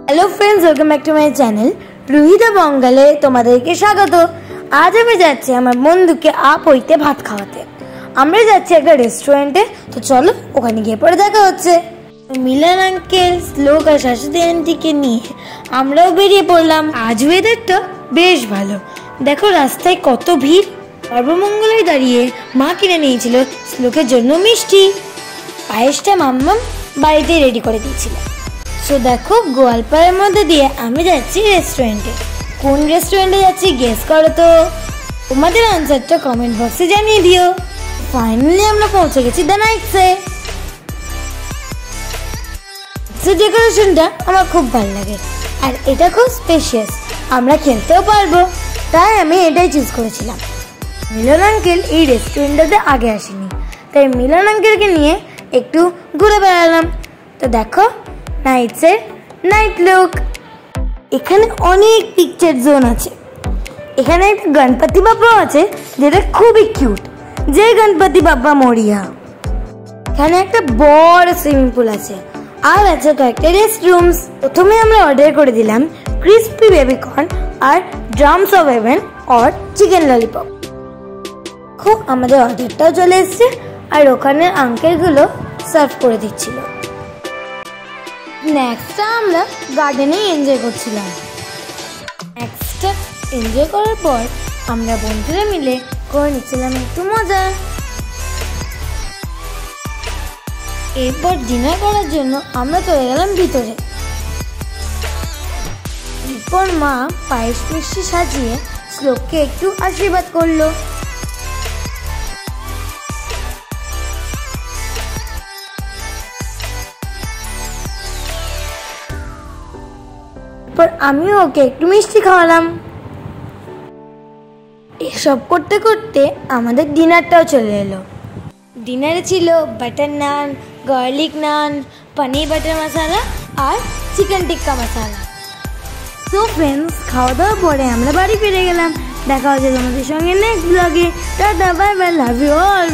Hello friends, welcome back to my channel Ruhida বঙ্গালে তোমাদেরকে স্বাগত। আজ আমি যাচ্ছি আমার বন্ধুকে আপ হইতে ভাত খাওয়াতে। আমরা যাচ্ছি একটা রেস্টুরেন্টে, তো চলো ওখানে গিয়ে পরে দেখা হচ্ছে। মিলন আঙ্কেল, শ্লোক আর শাশুড়ি আন্টিকে নিয়ে আমরাও বেরিয়ে পড়লাম। আজ ওয়েদারটা বেশ ভালো, দেখো রাস্তায় কত ভিড়। সর্বমঙ্গলায় দাঁড়িয়ে মা কিনে নিয়েছিল শ্লোকের জন্য মিষ্টি। পায়েসটা মাম্মাম বাড়িতে রেডি করে দিয়েছিল। সো দেখো, গোয়ালপাড়ার মধ্যে দিয়ে আমি যাচ্ছি রেস্টুরেন্টে। কোন রেস্টুরেন্টে যাচ্ছি গেস করো তো। তোমাদের আনসারটা কমেন্ট বক্সে জানিয়ে দিও। ফাইনালি আমরা পৌঁছে গেছি দ্য নাইটসে। ডেকোরেশনটা আমার খুব ভালো লাগে, আর এটা খুব স্পেশিয়াস, আমরা খেলতেও পারবো, তাই আমি এটাই চুজ করেছিলাম। মিলন আঙ্কেল এই রেস্টুরেন্টটাতে আগে আসেনি, তাই মিলন আঙ্কেলকে নিয়ে একটু ঘুরে বেড়ালাম। তো দেখো নাইটসের নাইট লুক। এখানে অনেক পিকচার জোন আছে। এখানে একটা গণপতি বাপ্পা আছে যেটা খুবই কিউট, যে গণপতি বাপ্পা মরিয়া। এখানে একটা বড় সুইমিং পুল আছে, আর আছে কয়েকটা রেস্ট রুমস। প্রথমে আমরা অর্ডার করে দিলাম ক্রিস্পি বেবিকর্ন আর ড্রামস অফ হেভেন আর চিকেন ললিপপ। খুব আমাদের অর্ডারটাও চলে এসছে, আর ওখানে আঙ্কেলগুলো সার্ভ করে দিচ্ছিল। নেক্সটটা আমরা গার্ডেনে এনজয় করছিলাম। নেক্সটটা এনজয় করার পর আমরা বন্ধুরা মিলে করে নিচ্ছিলাম একটু মজা। এরপর ডিনার করার জন্য আমরা চলে গেলাম ভিতরে। এরপর মা পায়েস মিষ্টি সাজিয়ে শ্লোককে একটু আশীর্বাদ করলো। আমিও ওকে একটু মিষ্টি খাওয়ালাম। এসব করতে করতে আমাদের ডিনারটাও চলে এলো। ডিনারে ছিল বাটার নান, গার্লিক নান, পনির বাটার মশলা আর চিকেন টিক্কা মশলা। তো ফ্রেন্ডস, খাওয়া দাওয়ার পরে আমরা বাড়ি ফিরে গেলাম। দেখা হচ্ছে তোমাদের সঙ্গে নেক্সট ব্লগে। Tata, bye bye, love you all.